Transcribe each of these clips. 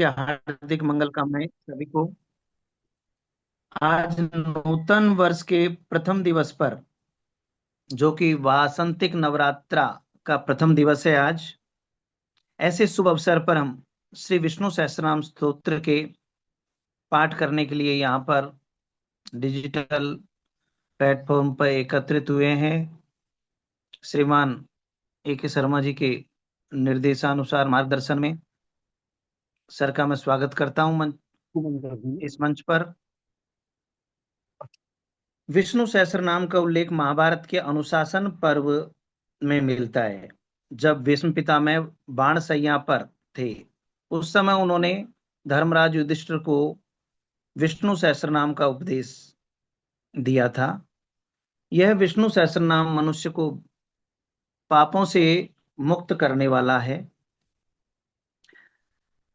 के हार्दिक मंगल कामनाएं सभी को। आज नूतन वर्ष के प्रथम दिवस पर, जो कि वासंतिक नवरात्रा का प्रथम दिवस है आज, ऐसे शुभ अवसर पर हम श्री विष्णु सहस्त्रनाम स्तोत्र के पाठ करने के लिए यहाँ पर डिजिटल प्लेटफॉर्म पर एकत्रित हुए हैं। श्रीमान ए के शर्मा जी के निर्देशानुसार मार्गदर्शन में सर का मैं स्वागत करता हूँ इस मंच पर। विष्णु सहस्त्र नाम का उल्लेख महाभारत के अनुशासन पर्व में मिलता है। जब भीष्म पितामह बाणशैया पर थे, उस समय उन्होंने धर्मराज युधिष्ठिर को विष्णु सहस्त्र नाम का उपदेश दिया था। यह विष्णु सहस्त्र नाम मनुष्य को पापों से मुक्त करने वाला है।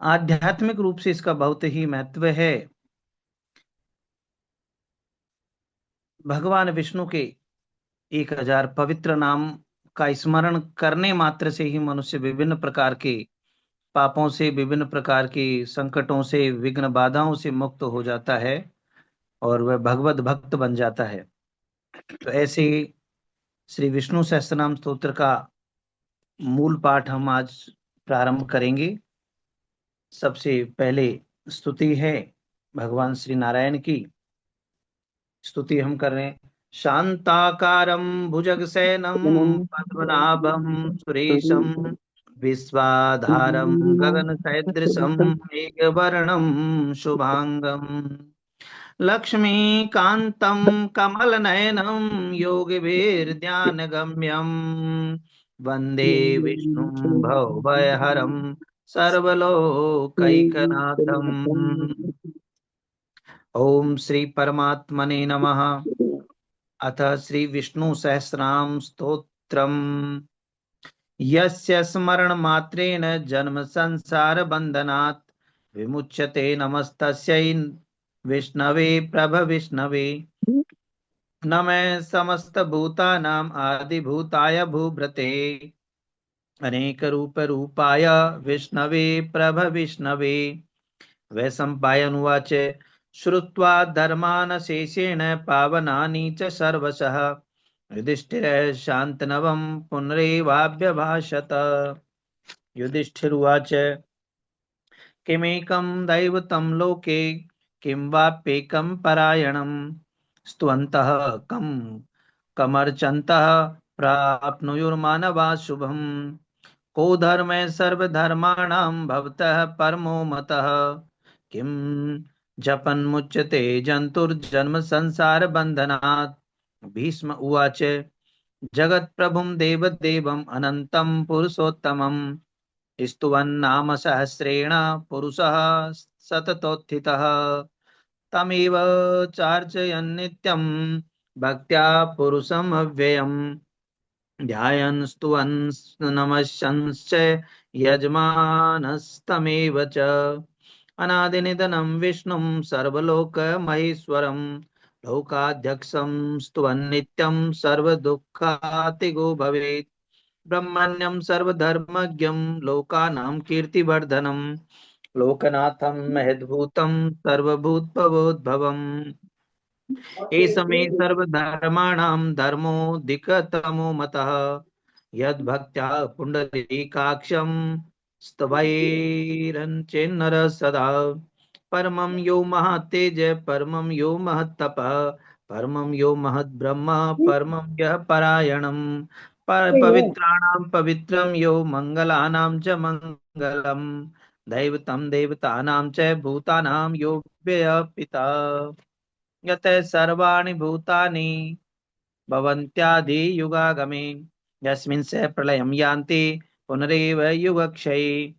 आध्यात्मिक रूप से इसका बहुत ही महत्व है। भगवान विष्णु के 1000 पवित्र नाम का स्मरण करने मात्र से ही मनुष्य विभिन्न प्रकार के पापों से, विभिन्न प्रकार के संकटों से, विघ्न बाधाओं से मुक्त हो जाता है और वह भगवत भक्त बन जाता है। तो ऐसे ही श्री विष्णु सहस्त्रनाम स्तोत्र का मूल पाठ हम आज प्रारंभ करेंगे। सबसे पहले स्तुति है भगवान श्री नारायण की। स्तुति हम कर रहे हैं। शांताकारं भुजगशयनं पद्मनाभं सुरेशं विश्वाधारं गगनसदृशं मेघवर्णं शुभांगं लक्ष्मीकान्तं कमलनयनं योगिभिर्ध्यानगम्यं वन्दे विष्णुं भवभयहरं सर्वलोकैकनाथम्। ओम श्री परमात्मने नमः। अथ श्री विष्णु सहस्रनाम स्तोत्रम्। यस्य स्मरण मात्रेण जन्म संसार बंधनात् विमुच्यते नमस्तस्यै विष्णवे प्रभ विष्णवे। नमः समस्त भूतानां आदिभूताय भूभृते अनेक रूप रूपाय विष्णवे प्रभ विष्णवे। वैशंपायनुवाच श्रुत्वा धर्मानशेषेण पावनानि च सर्वशः युधिष्ठिरः शान्तनवं पुनरेवाभ्यभाषत। युधिष्ठिरुवाच किमेकं दैवतं लोके किं वाप्येकं परायणं स्तुवन्तः कं कमर्चन्तः प्राप्नुयुर्मानवा शुभम्। को धर्मे सर्वधर्माणां भवतः परमो मतः किं जपन्मुच्यते जन्तुर्जन्म संसार बन्धनात्। भीष्म उवाच जगत्प्रभुं देवदेवम् अनन्तं पुरुषोत्तमं स्तुवन्नाम सहस्रेण पुरुषः सततोत्थितः तमेव चार्चयन् नित्यं भक्त्या पुरुषम् अव्ययम् ध्यायन् स्तुवन् नमस्यंश्च यजमानस्तमेव च। अनादिनिधनं विष्णुं सर्वलोकमहेश्वरं लोकाध्यक्षं स्तुवन्नित्यं सर्वदुःखातिगो भवेत्। ब्रह्मण्यं सर्वधर्मज्ञं लोकानां कीर्तिवर्धनं लोकनाथं महद्भूतं सर्वभूतभवोद्भवम्। एष मे सर्वधर्माणां धर्मोऽधिकतमो मतः यद्भक्त्या पुण्डरीकाक्षं स्तवैरञ्चेन्नर सदा। परमं यो महत्तेज परमं यो महत्तपः परमं यो महद्ब्रह्म परमं यः परायणम् पवित्राणां पवित्रं यो मंगलानां च मंगलम् दैवतं देवतानां च भूतानां यो व्ययः पिता। यतः सर्वाणि भूतानि भवन्त्यादियुगागमे यस्मिन् स प्रलयं यान्ति पुनरेव युगक्षये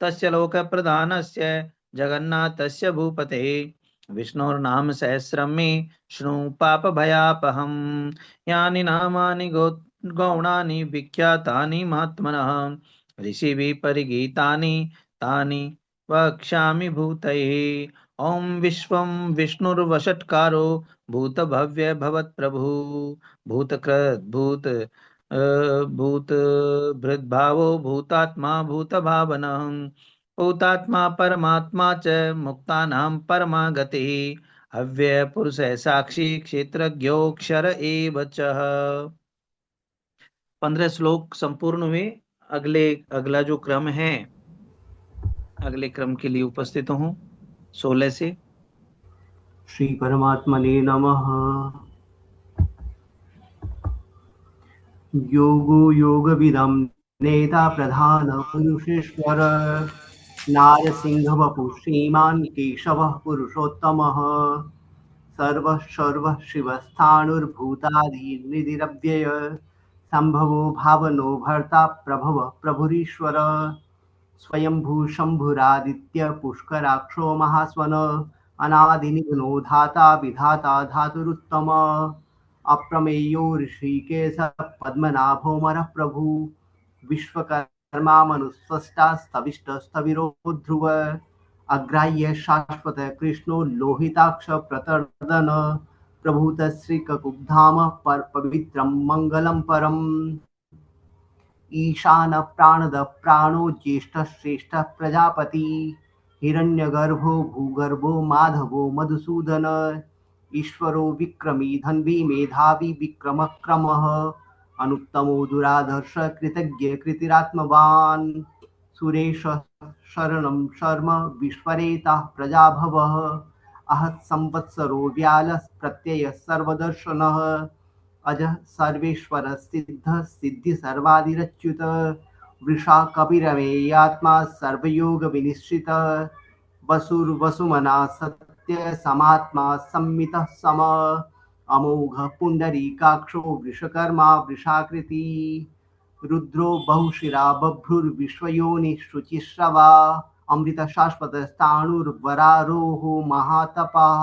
तस्य लोकप्रधानस्य जगन्नाथस्य भूपते विष्णोर्नाम सहस्रं मे शृणु पापभयापहम्। यानि नामानि गौणानि विख्यातानि महात्मनः ऋषिभिः परिगीतानि तानि वक्ष्यामि भूतये। ओम विश्वं विष्णुर्वषट्कारो भूतभव्य भवत्प्रभु भूतकृत भूत भृद्भावो भूतात्मा भूतभावनः भूतात्मा परमात्मा च मुक्तानां परमा गतिः अव्यय पुरुष साक्षी क्षेत्रज्ञोक्षर एव च। 15 श्लोक संपूर्ण हुए। अगला जो क्रम है, अगले क्रम के लिए उपस्थित हूँ 16 से। श्री परमात्मने नमः। योगो योगविदं नेता प्रधान पुरुषेश्वर नारसिंह वपु श्रीमान् केशवः पुरुषोत्तमः सर्वः सर्वः शिवस्थाणुर्भूतादिर्निधिरव्यय सम्भवो भावनो भर्ता प्रभवः प्रभुरीश्वर स्वयंभू शंभुरादित्य पुष्कराक्षो महास्वन अनादिनिघ्नो धाता विधाता धातुरुत्तम अप्रमेयो ऋषिकेश पद्मनाभोमरः प्रभु विश्वकर्मा मनुस्वष्टा स्तविष्टस्तविरो ध्रुव अग्राह्य शाश्वत कृष्णो लोहिताक्ष प्रतर्दन प्रभूत श्रीककुब्धाम पर पवित्रं मंगलम परम ईशान प्राणद प्राणो ज्येष्ठ श्रेष्ठ प्रजापति हिरण्यगर्भो भूगर्भो माधवो मधुसूदन ईश्वरो विक्रमी धन्वी मेधावी विक्रमक्रमः अनुत्तमो दुराधर्ष कृतज्ञ कृतिरात्मवान् सुरेश शरणं शर्म विश्वरेता प्रजाभवः अहत् संवत्सरो व्यालः प्रत्ययः सर्वदर्शनः अजः सर्वेश्वर सिद्ध सिद्धि सर्वादिरच्युत वृषा कपिरमेयात्मा सर्वयोग विनिश्चित वसुर्वसुमना सत्य समात्मा सम्मितः सम अमोघ पुंडरीकाक्षो वृषकर्मा वृषाकृति रुद्रो बहुशिरा बभ्रुर्विश्वयोनि शुचिश्रवा अमृत शाश्वत स्थाणुर्वरारोहो महातपः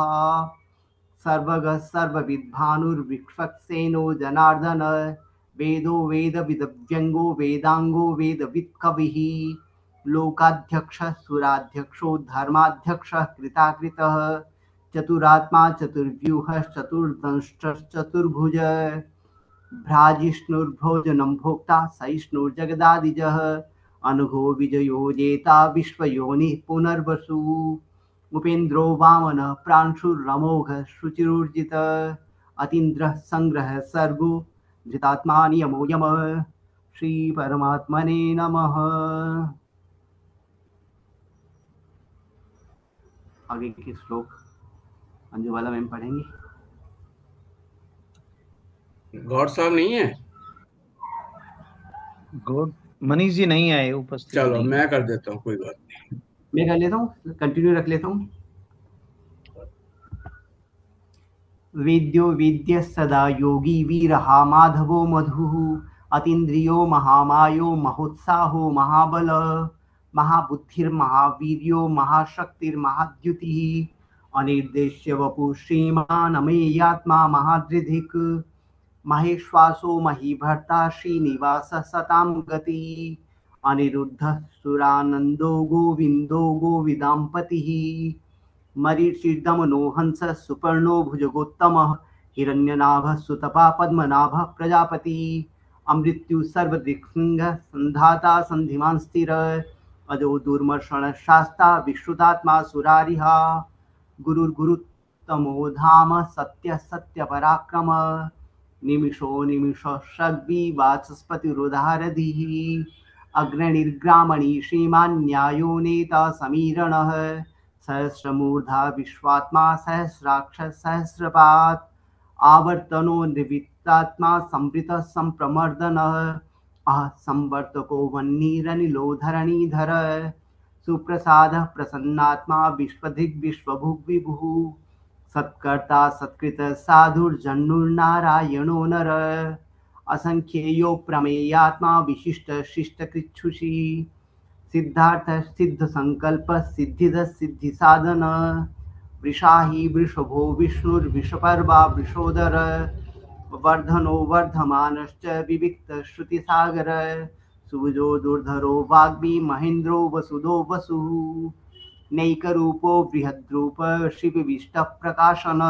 सर्वग सर्वविद्भानुर्विश्वक्सेनो जनार्दन वेदो वेदविदव्यङ्गो वेदाङ्गो वेदवित्कविः लोकाध्यक्षः सुराध्यक्षो धर्माध्यक्षः कृताकृतः चतुरात्मा चतुर्व्यूहश्चतुर्दंष्ट्रश्चतुर्भुज भ्राजिष्णुर्भोजनं भोक्ता सहिष्णुर्जगदादिजः अनघो विजयो जेता विश्वयोनिः पुनर्वसु उपेन्द्रो वामनः प्रांशुरमोघ शुचिरूर्जित अतीन्द्रः संग्रह सर्गो धृतात्मा नियमो यम श्री परमात्मने नमः। आगे के श्लोक अंजू वाला मैम पढ़ेंगे। गौर साहब नहीं है? गुड, मनीष जी नहीं आए, उपस्थित चलो नहीं। मैं कर देता हूँ, कोई बात नहीं। मैं कर लेता हूँ, कंटिन्यू रख लेता हूँ। वेद्यो वेद्य सदा योगी वीरहा माधवो मधुः अतीन्द्रियो महामायो महोत्साहो महाबल महाबुद्धिर्महावीर्यो महाशक्तिर्महाद्युतिः अनिर्देश्य वपु श्रीमान् अमेयात्मा महादृधिक् महेश्वासो महीभर्ता श्रीनिवास सतां गति अनिरुद्धः सुरानन्दो गोविन्दो गोविदाम्पतिः मरीचिर्दमनो हंस सुपर्णो भुजगोत्तमः हिरण्यनाभः सुतपा पद्मनाभः प्रजापति अमृत्यु सर्वदिक्सिंह संधाता संधिमान् स्थिर अजो दुर्मर्षण शास्ता विश्रुतात्मा सुरारिहा गुरुर्गुरुत्तमो धाम सत्य सत्य पराक्रम निमिषो निमिष शग्वी वाचस्पतिरुदारधिः अग्रणिर्ग्रामणि श्रीमान् न्यायो नेता समीरणः सहस्रमूर्धा विश्वात्मा सहस्राक्ष सहस्रपात् आवर्तनो निवृत्तात्मा संवृतः संप्रमर्दनः संवर्तको वह्निरनिलो धरणीधर सुप्रसादः प्रसन्नात्मा विश्वधिग्विश्वभुग् विभुः सत्कर्ता सत्कृत साधुर्जन्नुर्नारायणो नर असंख्येयो प्रमेयात्मा विशिष्ट शिष्टकृच्छुषी सिद्धार्थ सिद्ध संकल्प सिद्धिद सिद्धि साधन वृषाही वृषभो विष्णुर्विषपर्वा वृषोदर वर्धनो वर्धमानश्च विविक्त श्रुति सागर सुभुजो दुर्धरो वाग्मी महेन्द्रो वसुदो वसुः नैकरूपो बृहद्रूप शिवविष्ट प्रकाशन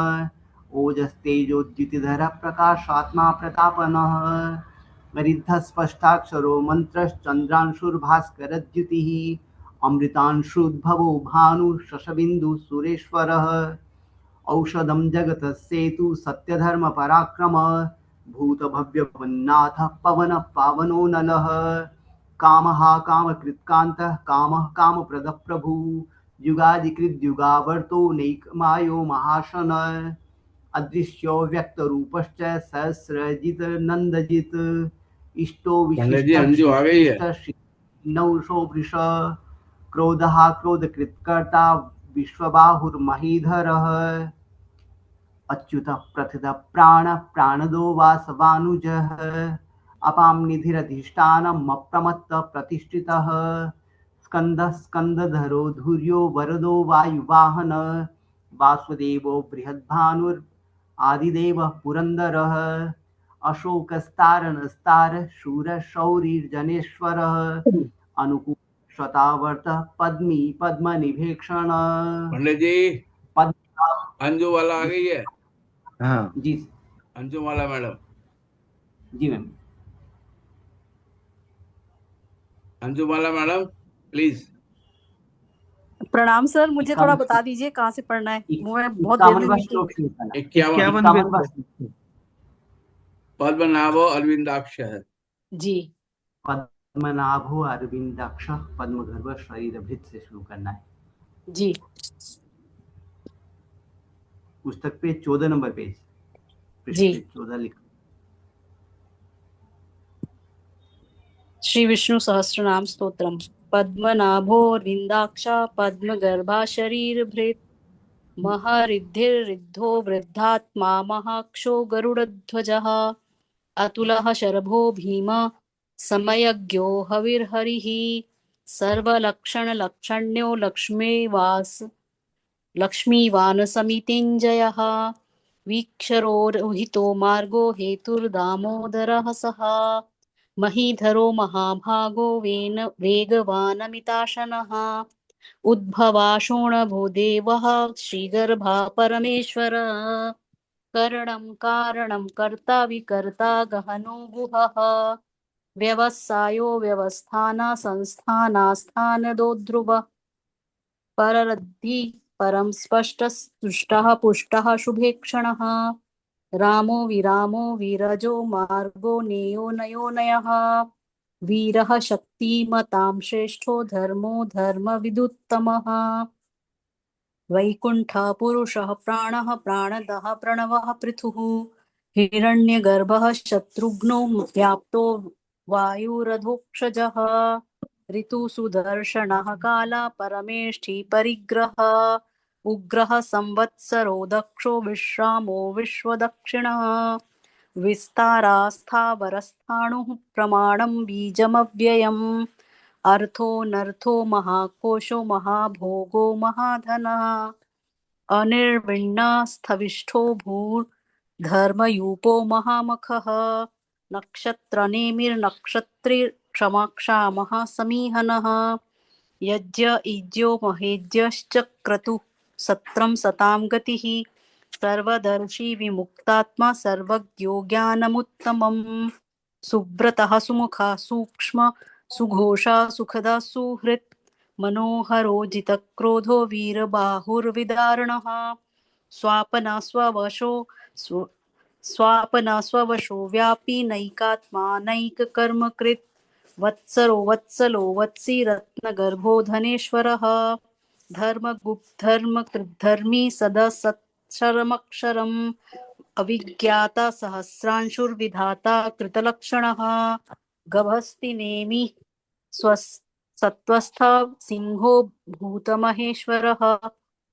ओजस्तेजोद्युतिधर प्रकाशात्मा प्रतापनः रिद्धस्पष्टाक्षरो मंत्रश्चंद्रांशुर्भास्करद्युतिः अमृतांशुद्भवो भानु शशबिन्दु सुरेश्वरः औषधं जगतसेतु सत्यधर्म पराक्रम भूतभव्यवन्नाथ पवन पावनो नलः कामः कामकृत्कान्तः कामः कामप्रदः प्रभु युगादिकृद्युगावर्तो नैकमायो महाशन अदृश्यो व्यक्तरूपश्च सहस्रजित नन्दजित् इष्टो पंडित जी अंजू आ गई है। विशिष्ट नौशो वृष क्रोधः क्रोधकृत्कर्ता विश्वबाहुर्महीधरः अच्युतः प्रथितः प्राणः प्राणदो वासवानुजः अपां निधिरधिष्ठानम् अप्रमत्तः प्रतिष्ठितः स्कन्दः स्कन्दधरो धुर्यो वरदो वायुवाहन वासुदेवो बृहद्भानुर् आदिदेवः पुरन्दरः अशोकस्तारणस्तारः शूरः शौरिर्जनेश्वरः अनुकूल शतावर्तः पद्मी पद्मनिभेक्षण पंडित जी पद्म अंजू वाला आ गई है। हाँ जी अंजू वाला मैडम, जी मैम अंजू वाला मैडम प्लीज। प्रणाम सर, मुझे थोड़ा बता दीजिए कहाँ से पढ़ना है। मैं बहुत देर में 51वां meeting- श्लोक शुरू करना है। 51 51वां पद्मनाभो अरविंदाक्ष है। जी पद्मनाभो अरविंदाक्ष पद्मगर्भ शरीरभृत से शुरू करना है। जी पुस्तक पे 14 नंबर पेज जी। 14 लिखा। श्री विष्णु सहस्रनाम स्तोत्रम। पद्मनाभोर्विन्दाक्ष पद्मगर्भा शरीरभृत् महरिद्धिर्रिद्धो वृद्धात्मा महाक्षो गरुडध्वजः अतुलः शरभो भीम समयज्ञो हविर्हरिः सर्वलक्षणलक्षण्यो लक्ष्मीवानसमितिञ्जयः वीक्षरोहितो मार्गो हेतुर्दामोदरः सः महीधरो महाभागो वेगवानमिताशनः उद्भवाशोणभो देवः श्रीगर्भा परमेश्वर करणं कारणं कर्ता विकर्ता गहनो गुहः व्यवसायो व्यवस्थाना संस्थानास्थानदो ध्रुवः पररद्धि परं स्पष्टस्तुष्टः पुष्टः शुभेक्षणः रामो विरामो वीरजो मार्गो नेयो नयो नयः वीरः शक्तिमतां श्रेष्ठो धर्मो धर्मविदुत्तमः वैकुण्ठः पुरुषः प्राणः प्राणदः प्रणवः पृथुः हिरण्यगर्भः शत्रुघ्नो व्याप्तो वायुरधोक्षजः ऋतुसुदर्शनः काला परमेष्ठी परिग्रह उग्रः संवत्सरो दक्षो विश्रामो विश्वदक्षिणः विस्तारास्थावरस्थाणुः प्रमाणं बीजमव्ययम् अर्थो महाकोशो महाभोगो महाधनः अनिर्विण्णस्थविष्ठो भूर्धर्मयूपो महामखः नक्षत्रनेमिर्नक्षत्रिक्षमाक्षामः समीहनः यज्ञ इज्यो महेज्यश्च क्रतुः सत्रं सतां गतिः सर्वदर्शी विमुक्तात्मा सर्वज्ञो ज्ञानमुत्तमम् सुव्रतः सुमुखः सूक्ष्म सुघोषा सुखदा सुहृत् मनोहरो जितक्रोधो वीरबाहुर्विदारणः स्वापना स्ववशो व्यापी नैकात्मा नैककर्मकृत् वत्सलो वत्सी रत्नगर्भो धनेश्वरः धर्मगुप्तधर्मकृद्धर्मी सदा सत्क्षरमक्षरम् अविज्ञाता सहस्रांशुर्विधाता कृतलक्षणः गभस्ति नेमि सत्वस्थ सिंहो भूतमहेश्वरः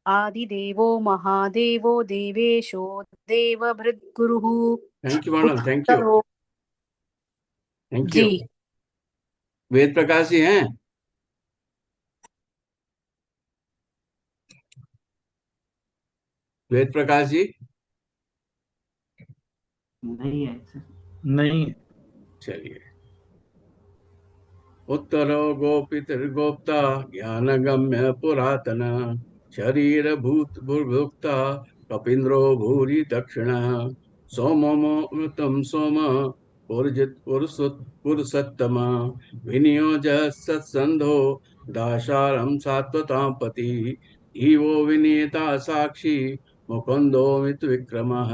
आदिदेवो महादेवो देवेशो देवभृद्गुरुः। Thank you madam, thank you thank you. जी वेद प्रकाश जी हैं? वेद प्रकाश जी नहीं है सर। नहीं। चलिए। उत्तरो गोपितर्गोप्ता ज्ञानगम्य पुरातन शरीर भूत भुर्भुक्ता कपीन्द्रो भूरि दक्षिण सोमोमृतं सोम पुरुषोत्तम विनियोज सत्संधो दाशारं सात्वतां पति इवो विनीता साक्षी मुकुंदो मित विक्रमः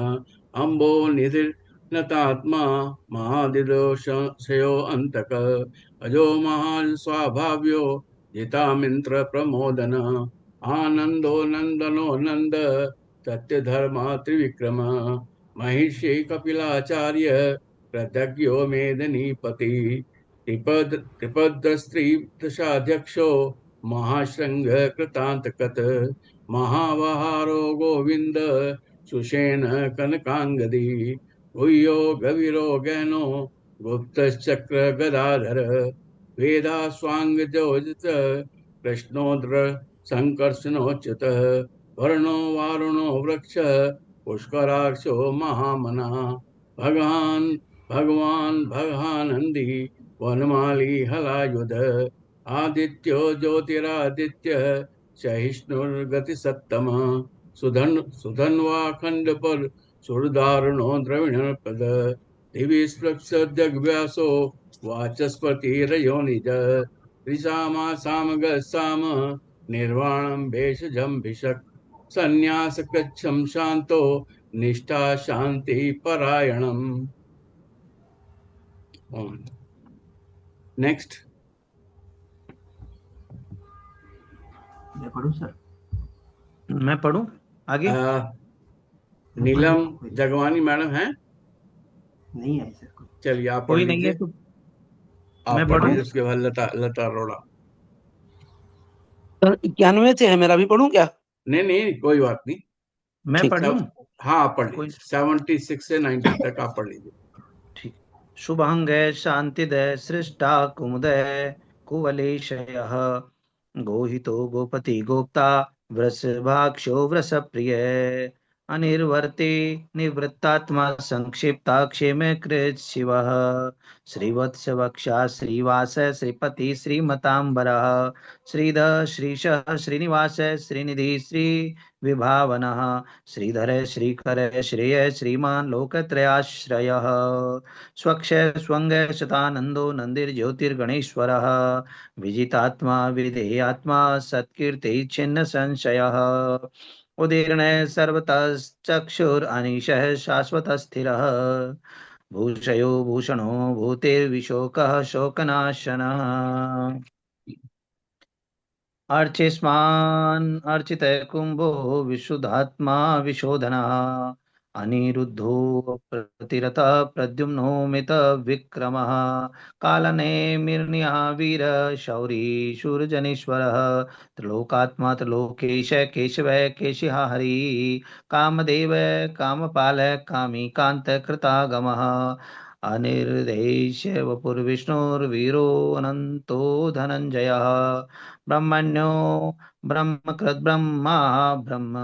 अम्बो निधिर्नतात्मा महादिदोषयो अंतक अजो महान स्वाभाव्यो जितामिंत्र प्रमोदन आनंदो नंदनो नंद सत्य धर्मा त्रिविक्रम महिषी कपिलाचार्य प्रदज्ञो मेदनीपति त्रिपद्रस्त्री दशाध्यक्षो महाशृंग कृतांतकत महावहारो गोविंद सुषेण कनकांगदी गुह्यो गवीरो गहनो गुप्तश्चक्र गदाधर वेदा स्वांग जोजित कृष्णोद्र संकर्षणोच्युत वर्णो वारुणो वृक्ष पुष्कराक्षो महामना भगवान भगवान भगानंदी वनमाली हलायुध आदित्यो ज्योतिरादित्य सहिष्णुर्गति सत्तम सुधन्वा खंड पर सुरदारुणो द्रविण पद दिवि स्पृक्ष जगव्यासो वाचस्पति निज ऋषामा साम साम निर्वाणम भेषजम भिषक संन्यास कच्छम शांतो निष्ठा शांति परायणम। नेक्स्ट मैं पढ़ूं सर? मैं पढ़ूं आगे? नीलम जगवानी मैडम है? नहीं है सर कोई। चलिए आप पढ़ कोई नहीं है लीजिए। तो आप मैं पढ़ पढ़ूं? लीजिए, उसके बाद लता लता अरोड़ा। सर 91 से है मेरा, भी पढ़ूं क्या? नहीं नहीं कोई बात नहीं। मैं ठीक। पढ़ लूं? हाँ आप पढ़ कोई लीजिए, 76 से 90 तक आप पढ़ लीजिए। ठीक। शुभांगै शांतिदय सृष्टा कुमुदय कुवलेशयः गोहितो गोपति गोप्ता वृषभाक्षो वृषप्रिय अनिर्वर्ते निवृत्तात्मा संक्षिप्ता क्षेमे कृत शिवः श्रीवत्स वक्षा श्रीवास श्रीपति श्रीमतांबरः श्रीधर श्रीशः श्रीनिवास श्रीनिधि श्री विभावनः श्रीधर श्रीकर श्रेय श्रीमान लोकत्रयाश्रयः स्वक्ष स्वंग शतानंदो नंदिर्ज्योतिर्गणेश्वरः विजितात्मा विधेयात्मा सत्कीर्ति छिन्न संशयः उदीर्ण सर्वतश्चक्षुरनीशः शाश्वतस्थिरः भूषयो भूषणो भूतेर्विशोकः शोकनाशनः अर्चिस्मान् अर्चितः कुम्भो विशुद्धात्मा विशोधनः अनिरुद्धो प्रतिरतः प्रद्युम्नो मितविक्रमः कालनेमिर्निः वीर शौरी शूरजनेश्वरः त्रिलोकात्मा त्रिलोकेश केशवः केशिहा हरि कामदेव कामपाल कामी कान्तकृतागमः अनिर्देश्य वपुर्विष्णुर्वीरो अनन्तो धनञ्जयः ब्रह्मण्यो ब्रह्मकृत् ब्रह्मा ब्रह्म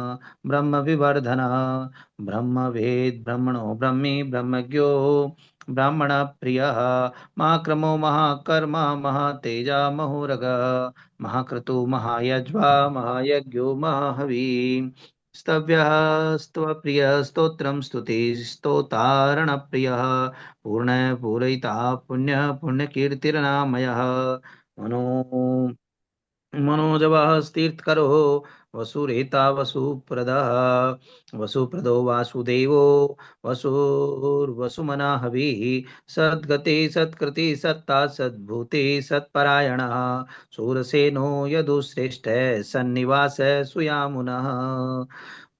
ब्रह्म विवर्धनः ब्रह्मवेद ब्रह्मणो ब्रह्मी ब्रह्मज्ञो ब्राह्मण प्रियः महाक्रमो महाकर्मा महातेजा महोरगः महाक्रतु महायज्वा महायज्ञो महाहवी स्तव्यः स्तवप्रियः स्तोत्रं स्तुति स्तोतारणप्रियः पूर्ण पूरयिता पुण्य पुण्यकीर्तिर्नामयः मनो मनोजवः स्तीर्थकरो वसुरेता वसुप्रदः वसुप्रदो वासुदेवो वसुर्वसुमना हविः सद्गति सत्कृति सत्ता सद्भूति सत्परायणः शूरसेनो यदुश्रेष्ठः सन्निवास सुयामुनः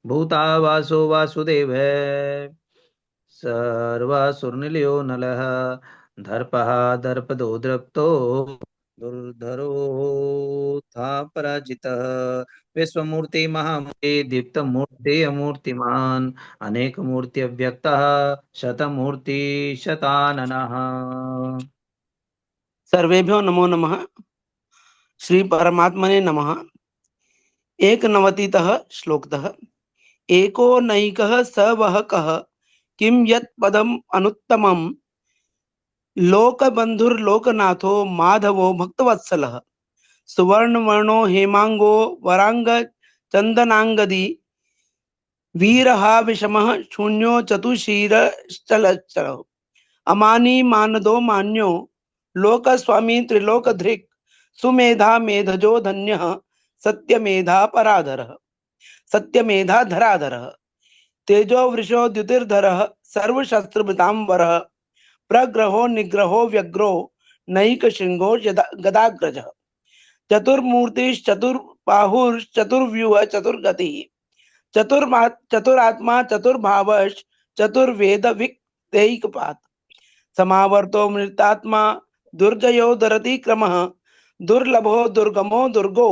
भूतावासो वासुदेवः सर्वासुरनिलयो नलः दर्पः दर्पदो दृप्तो दुर्धरो था पराजितः विश्वमूर्ति महामूर्ति दीप्तमूर्ति अमूर्तिमान् अनेकमूर्ति अव्यक्तः शतमूर्ति शताननः। सर्वेभ्यो नमो नमः। श्री परमात्मने नमः। एकनवतितः श्लोकतः एको नैकः स वः कः किं यत् पदम् अनुत्तमम् लोकबन्धुर्लोकनाथो माधवो भक्तवत्सलः सुवर्णवर्णो हेमांगो वरांग चंदनांगदी वीरः विषमः शून्यो चतुशीरश्चलच्चलः अमानी मानदो मान्यो लोकस्वामी त्रिलोकधृक् सुमेधा मेधजो धन्यः सत्यमेधा पराधरः सत्यमेधा धराधरः तेजो वृषो द्युतिर्धरः सर्वशस्त्रभृतांबरः प्रग्रहो निग्रहो व्यग्रो नैक शृंगो गदाग्रजः चतुर्मूर्तिश्चतुर्बाहुश्चतुर्व्यूह चतुर्गति चतुरात्मा चतुर्भावश्च चतुर्वेद विक्तैकपात् समावर्तो मृतात्मा दुर्जयो दरति क्रमः दुर्लभो दुर्गमो दुर्गो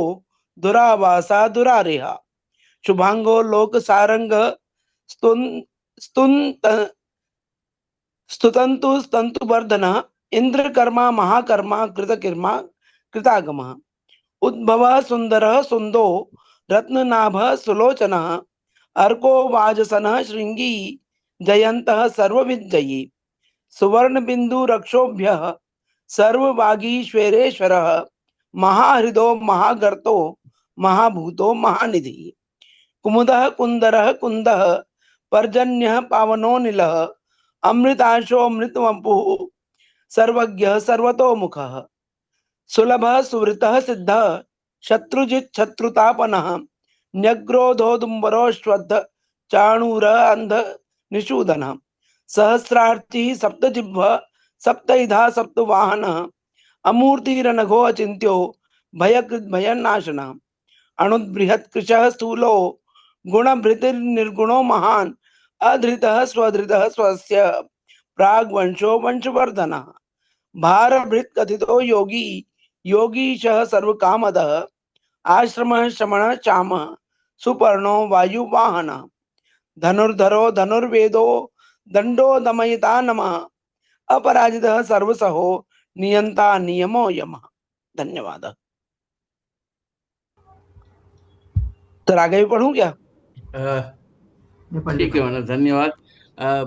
दुरावासा दुरारेहा शुभांगो लोक सारंग स्तुतंतु स्तंतु वर्धन इंद्रकर्मा महाकर्मा कृतकिर्मा कृतागमः उद्भव सुंदर सुंदो रत्ननाभ सुलोचन अर्को वाजसन श्रृंगी जयंत सर्वविद्ययी सुवर्ण बिंदु रक्षोभ्य सर्ववागीश्वरेश्वर महाहृदो महागर्तो महाभूतो महानिधि कुमुदः कुंदरः कुंदः पर्जन्यः पावनो निलः अमृताशो अमृतवपुः सर्वज्ञः सर्वतोमुखः सुलभः सुवृतः सिद्धः शत्रुजित् शत्रुतापनः न्यग्रोधोदुम्बरो श्वद्ध चाणूर अंध निषूदनः सहस्रार्थी सप्तजिह्वः सप्तैधा सप्तवाहनः अमूर्तिरनघो अचिन्त्यो भयकृत् भयनाशनः अणुद्बृहत् कृशः स्थूलो गुणभृतिर्निर्गुणो महान् अधृतः स्वधृतः स्वस्य प्राग्वंशो वंशवर्धनः भारभृत् कथितो योगी योगीशः सर्वकामदः आश्रमः शमनः चामः सुपर्णो वायुवाहनः धनुर्धरो धनुर्वेदो दंडो दमयिता नमः अपराजितः सर्वसहो नियंता नियमो यमः। धन्यवाद। तो आगे भी पढ़ूं क्या? ठीक है मनोज, धन्यवाद।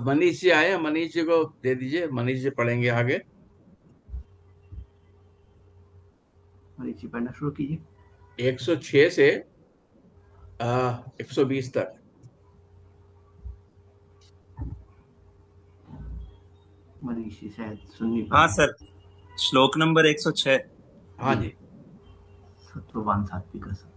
मनीष जी आए, मनीष जी को दे दीजिए, मनीष जी पढ़ेंगे आगे। मनीष जी पढ़ना शुरू कीजिए। 106 से 120 तक। मनीष जी शायद सुन नहीं हाँ सर, श्लोक नंबर 106। हाँ जी। सत्ववान सात्विक सत्व।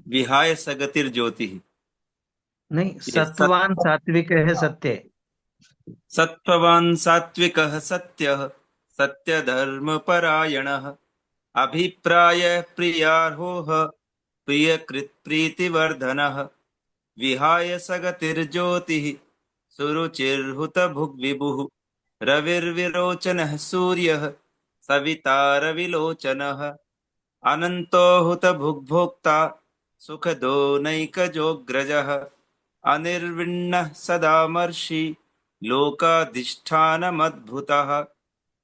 विहाय सगतिर ज्योति। नहीं, सत्वान सात्विक है सत्य। सत्ववान सात्विकः सत्यः सत्य धर्म परायणः अभिप्राय प्रियार्होः प्रियकृत प्रीतिवर्धनः विहाय सगतिर्ज्योतिः सुरुचिर्हुत भुग्विभुः रविर्विरोचनः सूर्यः सविता रविलोचनः अनंतो हुत भुग्भोक्ता सुखदो नैकजोग्रजः अनिर्विण्णः सदामर्षि लोकाधिष्ठानमद्भुतः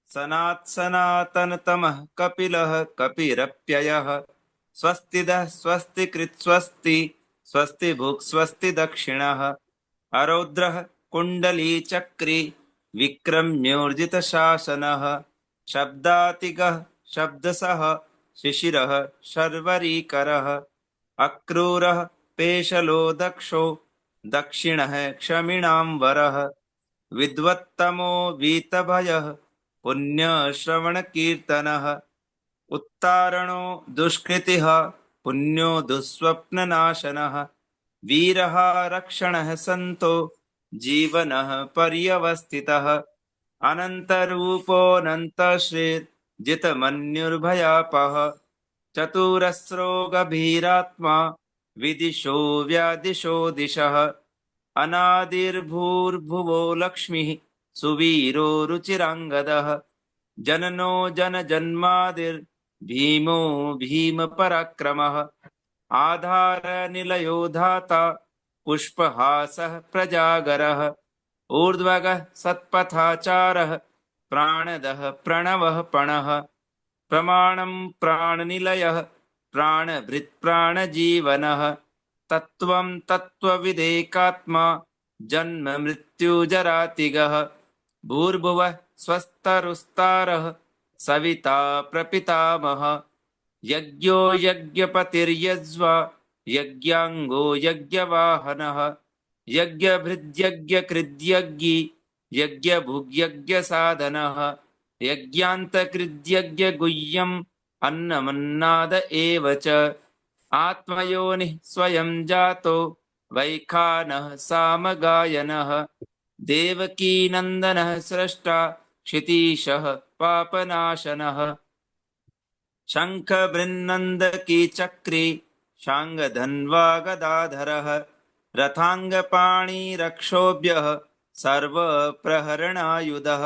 सनातनतमः कपिलः कपिरप्ययः स्वस्तिदः स्वस्तिकृत् स्वस्ति स्वस्ति भुक् स्वस्ति दक्षिणः अरौद्रः कुण्डली चक्री विक्रम्योर्जितशासनः शब्दातिगः शब्दसः शिशिरः शर्वरीकरः अक्रूरः पेशलो दक्षो दक्षिणः क्षमिणाम्बरः विद्वत्तमो वीतभयः पुण्यश्रवणकीर्तनः उत्तारणो दुष्कृतिः पुण्यो दुःस्वप्ननाशनः वीरः रक्षणः सन्तो जीवनः पर्यवस्थितः अनन्तरूपोऽनन्तश्रेत् जितमन्युर्भयापः चतुरस्रो गभीरात्मा विदिशो व्यादिशो दिशः अनादिर्भूर्भुवो लक्ष्मीः सुवीरो रुचिराङ्गदः जननो जनजन्मादिर्भीमो भीमपराक्रमः आधारनिलयो धाता पुष्पहासः प्रजागरः ऊर्ध्वगः सत्पथाचारः प्राणदः प्रणवः पणः प्रमाणं प्राणनिलयः प्राणभृत् प्राणजीवनः तत्त्वं तत्त्वविदेकात्मा जन्म मृत्युजरातिगः भूर्भुवः स्वस्तरुस्तारः सविता प्रपितामहः यज्ञो यज्ञपतिर्यज्वा यज्ञाङ्गो यज्ञवाहनः यज्ञभृद्यज्ञकृद्यज्ञी यज्ञभुग्यज्ञसाधनः यज्ञान्तकृद्यज्ञगुह्यम् अन्नमन्नाद एव च आत्मयोनिः स्वयं जातो वैखानः सामगायनः देवकीनन्दनः स्रष्टा क्षितीशः पापनाशनः शङ्खबृन्नन्दकी चक्री शाङ्गधन्वा गदाधरः रथाङ्गपाणिरक्षोभ्यः सर्वप्रहरणायुधः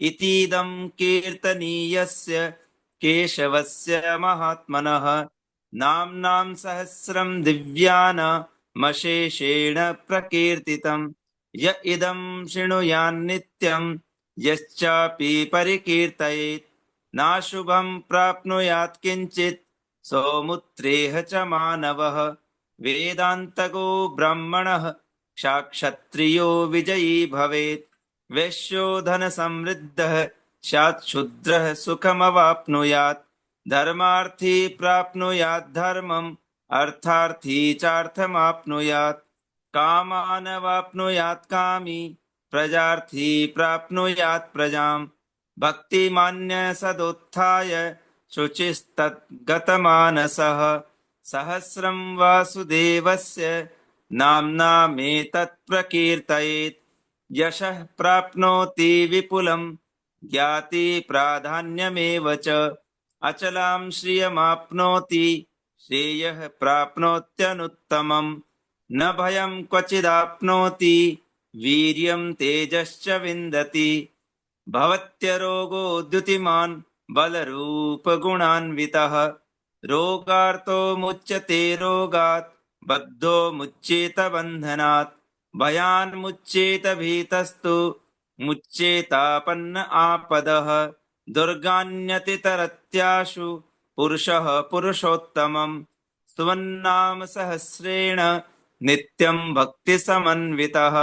इतीदं कीर्तनीयस्य केशवस्य महात्मनः नाम्नां सहस्रं दिव्यानामशेषेण प्रकीर्तितं य इदं शृणुयान्नित्यं यश्चापि परिकीर्तयेत् नाशुभं प्राप्नुयात् किंचित् सौमुत्रेह च मानवः वेदान्तको ब्राह्मणः क्षत्रियो विजयी भवेत् वैश्यो धनसमृद्धः स्यात् शूद्रः सुखमवाप्नुयात् धर्मार्थी प्राप्नुयात् धर्मम् अर्थार्थी चार्थमाप्नुयात् कामानवाप्नुयात् कामी प्रजार्थी प्राप्नुयात् प्रजाम् भक्तिमान्य सदुत्थाय शुचिस्तद्गतमानसः सहस्रं वासुदेवस्य नाम्नामेतत् प्रकीर्तयेत् यशः प्राप्नोति विपुलं ज्ञाति प्राधान्यमेव च अचलां श्रियमाप्नोति श्रेयः प्राप्नोत्यनुत्तमम् न भयं क्वचिदाप्नोति वीर्यं तेजश्च विन्दति भवत्यरोगो द्युतिमान् बलरूपगुणान्वितः रोगार्तो मुच्यते रोगात् बद्धो मुच्येत बन्धनात् भयान् मुच्येत भीतस्तु मुच्येतापन्न आपदः दुर्गान्यतितरत्याशु पुरुषः पुरुषोत्तमम् स्वन्नाम सहस्रेण नित्यं भक्तिसमन्वितः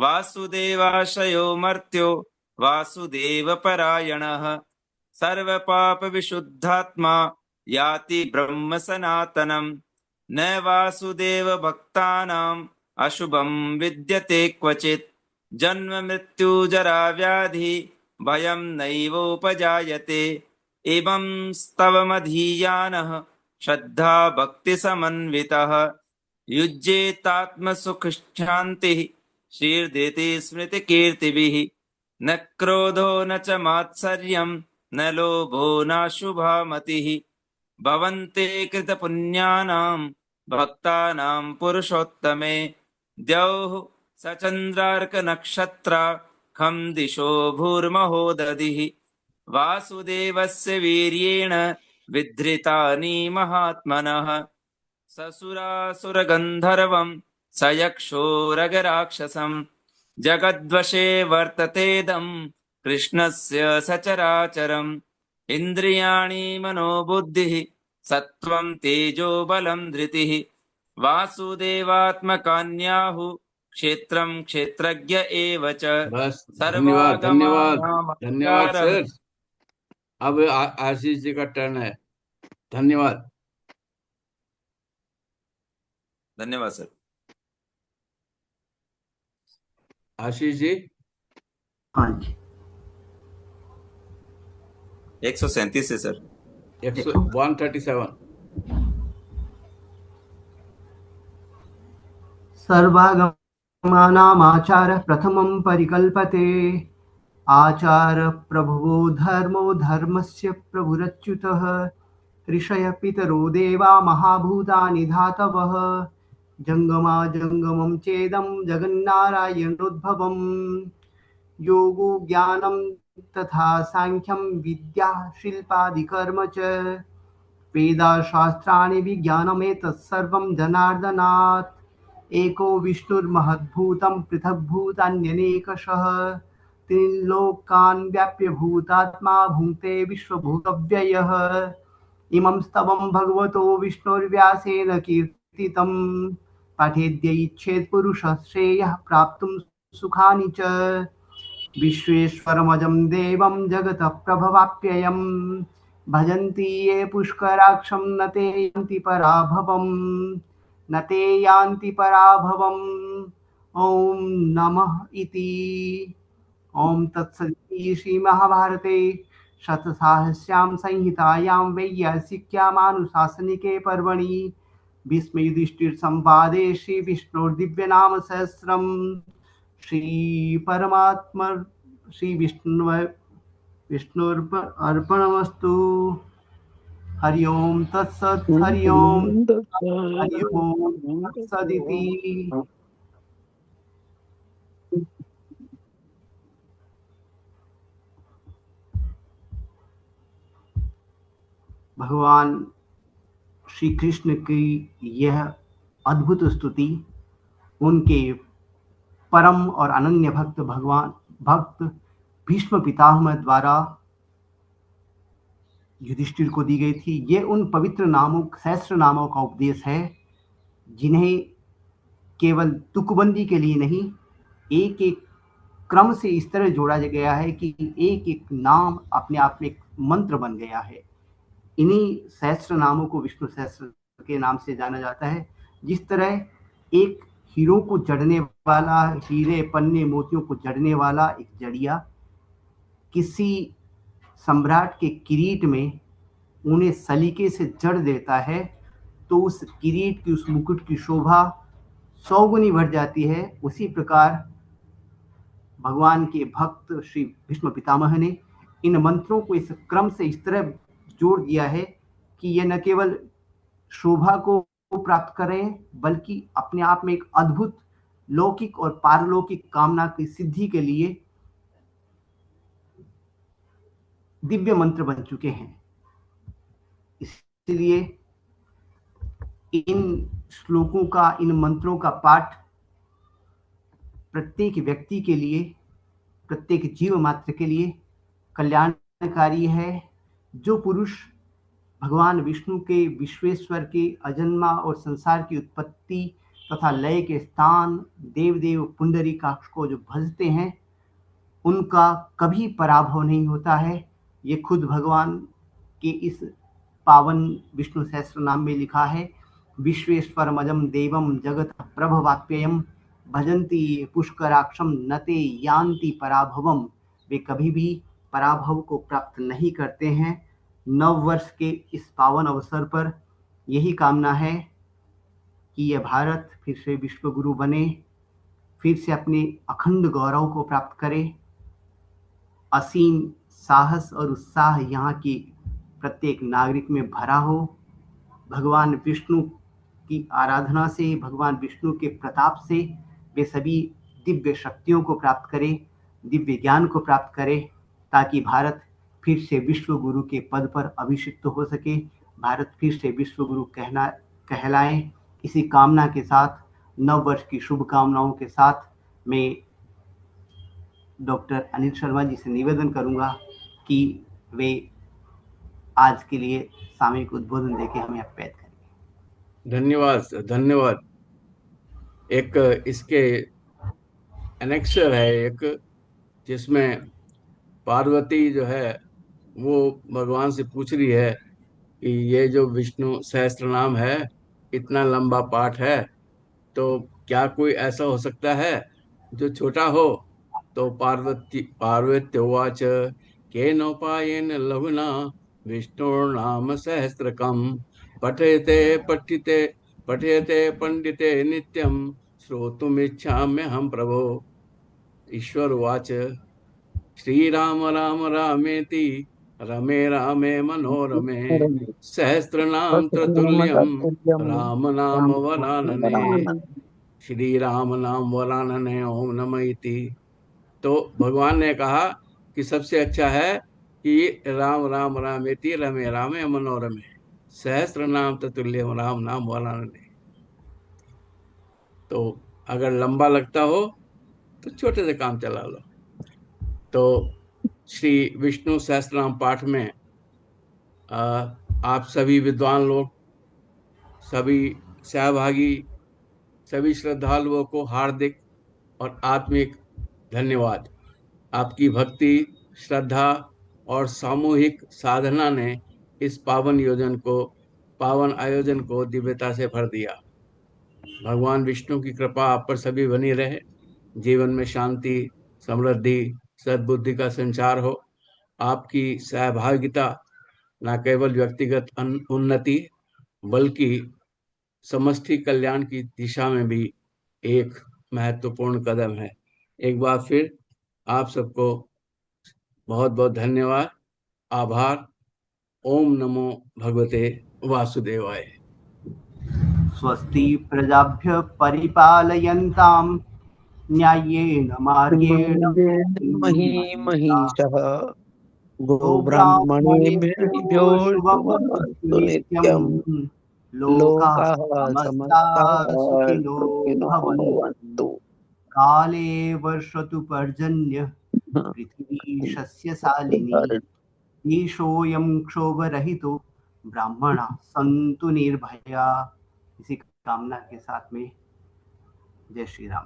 वासुदेवाशयो मर्त्यो वासुदेवपरायणः सर्वपापविशुद्धात्मा याति ब्रह्म सनातनम् न वासुदेवभक्तानाम् अशुभं विद्यते क्वचित् जन्म मृत्यु जरा व्याधि भयं नैवोपजायते एवं स्तवमधीयानः श्रद्धा भक्तिसमन्वितः युज्येतात्मसुखशान्तिः शीर्षेति स्मृतिकीर्तिभिः न क्रोधो न च मात्सर्यं न लोभो नाशुभा मतिः भवन्ते कृतपुण्यानां भक्तानां पुरुषोत्तमे द्यौः सचन्द्रार्कनक्षत्रा खं दिशो भूर्महोदधिः वासुदेवस्य वीर्येण विधृतानि महात्मनः ससुरासुरगन्धर्वं स यक्षोरगराक्षसं जगद्वशे वर्ततेदं कृष्णस्य सचराचरम् इन्द्रियाणि मनोबुद्धिः सत्त्वं तेजो बलं धृतिः वासुदेवात्मकान्याहुः क्षेत्रं क्षेत्रज्ञ एव च बस धन्यवाद धन्यवाद धन्यवाद सर्वागमानामचारः सर। अब आशीष जी का टर्न है। धन्यवाद। धन्यवाद सर। आशीष जी हाँ जी 137 है सर। 137 सर्वागमानामाचारः प्रथमं परिकल्पते आचार प्रभुवो धर्मो धर्मस्य प्रभुरच्युतः ऋषयः पितरो देवा महाभूतानि धातवः जंगमा जंगमं चेदं जगन्नारायणोद्भवम् योगो ज्ञानं तथा सांख्यं विद्या शिल्पादिकर्म च वेदाशास्त्राणि विज्ञानमेतत् सर्वं जनार्दनात् एको विष्णुर्महद्भूतं पृथग्भूतान्यनेकशः त्रिलोकान् व्याप्य भूतात्मा भुङ्क्ते विश्वभूतव्ययः इमं स्तवं भगवतो विष्णुर्व्यासेन कीर्तितं पठेद्य इच्छेत् पुरुषः श्रेयः प्राप्तुं सुखानि च विश्वेश्वरमजं देवं जगतः प्रभवाप्ययम् भजन्ति ये पुष्कराक्षं न ते यान्ति पराभवम् न ते यान्ति पराभवम् ॐ नमः इति ओम तत्सदिति श्रीमहाभारते शतसाहस्र्यां संहितायां वैयासिक्यामानुशासनिके पर्वणि भीष्मयुधिष्ठिरसंवादे श्रीविष्णोर्दिव्यनामसहस्रं श्रीपरमात्मा विष्णुर्पणमस्तु। हरि ओम तत्सत्। हरि ओम तत्सदिति। भगवान श्री कृष्ण की यह अद्भुत स्तुति उनके परम और अनन्य भक्त भीष्म पितामह द्वारा युधिष्ठिर को दी गई थी। ये उन पवित्र नामों, सहस्त्र नामों का उपदेश है जिन्हें केवल तुकबंदी के लिए नहीं, एक एक क्रम से इस तरह जोड़ा गया है कि एक एक नाम अपने आप में एक मंत्र बन गया है। इन्हीं सहस्त्र नामों को विष्णु सहस्त्र के नाम से जाना जाता है। जिस तरह एक हीरो को जड़ने वाला, हीरे पन्ने मोतियों को जड़ने वाला एक जड़िया किसी सम्राट के किरीट में उन्हें सलीके से जड़ देता है, तो उस किरीट की, उस मुकुट की शोभा 100 गुनी बढ़ जाती है। उसी प्रकार भगवान के भक्त श्री भीष्म पितामह ने इन मंत्रों को इस क्रम से इस तरह जोड़ दिया है कि यह न केवल शोभा को प्राप्त करें, बल्कि अपने आप में एक अद्भुत लौकिक और पारलौकिक कामना की सिद्धि के लिए दिव्य मंत्र बन चुके हैं। इसलिए इन श्लोकों का, इन मंत्रों का पाठ प्रत्येक व्यक्ति के लिए, प्रत्येक जीव मात्र के लिए कल्याणकारी है। जो पुरुष भगवान विष्णु के, विश्वेश्वर के, अजन्मा और संसार की उत्पत्ति तथा लय के स्थान देवदेव पुंडरीकाक्ष को जो भजते हैं, उनका कभी पराभव नहीं होता है। ये खुद भगवान के इस पावन विष्णु सहस्त्र नाम में लिखा है। विश्वेश्वरमजम देवम जगत प्रभवाप्ययम भजन्ति ये पुष्कराक्षम नते यान्ति पराभवम। वे कभी भी पराभव को प्राप्त नहीं करते हैं। नव वर्ष के इस पावन अवसर पर यही कामना है कि यह भारत फिर से विश्व गुरु बने, फिर से अपने अखंड गौरव को प्राप्त करे। असीम साहस और उत्साह यहाँ की प्रत्येक नागरिक में भरा हो। भगवान विष्णु की आराधना से, भगवान विष्णु के प्रताप से वे सभी दिव्य शक्तियों को प्राप्त करें, दिव्य ज्ञान को प्राप्त करें, ताकि भारत फिर से विश्व गुरु के पद पर अभिषिक्त हो सके, भारत फिर से विश्व गुरु कहलाए। इसी कामना के साथ, नव वर्ष की शुभकामनाओं के साथ, मैं डॉक्टर अनिल शर्मा जी से निवेदन करूंगा कि वे आज के लिए सामूहिक उद्बोधन देके हमें अप्यायित करेंगे। धन्यवाद सर, धन्यवाद। एक इसके एनेक्सर है एक, जिसमें पार्वती जो है वो भगवान से पूछ रही है कि ये जो विष्णु सहस्त्र नाम है, इतना लंबा पाठ है, तो क्या कोई ऐसा हो सकता है जो छोटा हो? तो पार्वत्योवाच केनोपायेन लघुना विष्णुर्नाम सहस्त्रकम् पठयते पंडिते नित्यं श्रोतुमिच्छाम्यहं प्रभो। ईश्वर उवाच श्रीराम राम रामेति रमे रामे मनोरमे सहस्रनाम तृतुल्यं राम नाम वरानने। श्री राम नाम वरानने ओम नमः इति। तो भगवान ने कहा कि सबसे अच्छा है कि राम राम रामेति रमे रामे मनोरमे सहस्र नाम ततुल्यम राम नाम वरानने। तो अगर लंबा लगता हो तो छोटे से काम चला लो। तो श्री विष्णु सहस्त्रनाम पाठ में आप सभी विद्वान लोग, सभी सहभागी, सभी श्रद्धालुओं को हार्दिक और आत्मिक धन्यवाद। आपकी भक्ति, श्रद्धा और सामूहिक साधना ने इस पावन आयोजन को दिव्यता से भर दिया। भगवान विष्णु की कृपा आप पर सभी बनी रहे। जीवन में शांति, समृद्धि सद्बुद्धि का संचार हो, आपकी सहभागिता न केवल व्यक्तिगत उन्नति बल्कि समष्टि कल्याण की दिशा में भी एक महत्वपूर्ण कदम है। एक बार फिर आप सबको बहुत बहुत धन्यवाद, आभार। ओम नमो भगवते वासुदेवाय। स्वस्ति प्रजाभ्य परिपालयन्तां न्याय्येन मार्गेण मही महिषः गोब्राह्मणेभ्यो गोब्राह्मणेभ्यो शुभमस्तु शुभमस्तु नित्यम् नित्यम् लोकाः लोकाः समस्ताः समस्ताः सुखिनो सुखिनो भवन्तु। भवन्तु। काले वर्षतु पर्जन्य पृथिवी शस्यशालिनी देशोऽयं क्षोभरहितो ब्राह्मणाः सन्तु निर्भया। इसी कामना के साथ में जय श्री राम।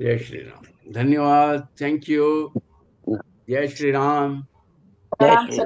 जय श्री राम। धन्यवाद। Thank you. जय श्री राम। जय श्री